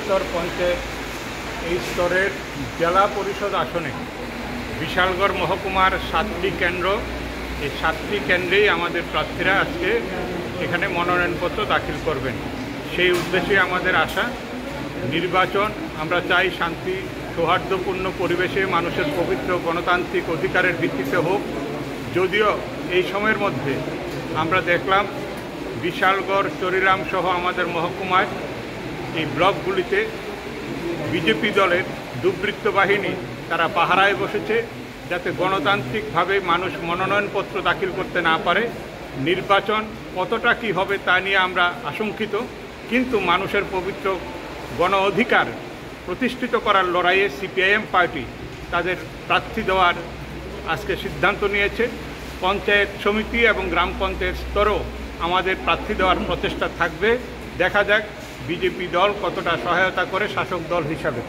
স্তর পঞ্চায়েত এই স্তরের জেলা পরিষদ আসনে বিশালগড় মহকুমার 7টি কেন্দ্র, এই 7টি কেন্দ্রেই আমাদের প্রার্থীরা আজকে এখানে মনোনয়নপত্র দাখিল করবেন। সেই উদ্দেশ্যে আমাদের আশা। নির্বাচন আমরা চাই শান্তি সৌহার্দ্যপূর্ণ পরিবেশে মানুষের পবিত্র গণতান্ত্রিক অধিকারের ভিত্তিতে হোক। যদিও এই সময়ের মধ্যে আমরা দেখলাম বিশালগড়, চরিরাম সহ আমাদের মহকুমায় এই ব্লকগুলিতে বিজেপি দলের দুর্বৃত্ত বাহিনী তারা পাহারায় বসেছে, যাতে গণতান্ত্রিকভাবে মানুষ মনোনয়নপত্র দাখিল করতে না পারে। নির্বাচন কতটা কী হবে তা নিয়ে আমরা আশঙ্কিত, কিন্তু মানুষের পবিত্র গণ অধিকার প্রতিষ্ঠিত করার লড়াইয়ে সিপিআইএম পার্টি তাদের প্রার্থী দেওয়ার আজকে সিদ্ধান্ত নিয়েছে। পঞ্চায়েত সমিতি এবং গ্রাম পঞ্চায়েত স্তরেও আমাদের প্রার্থী দেওয়ার প্রচেষ্টা থাকবে। দেখা যাক বিজেপি দল কতটা সহায়তা করে শাসক দল হিসাবে।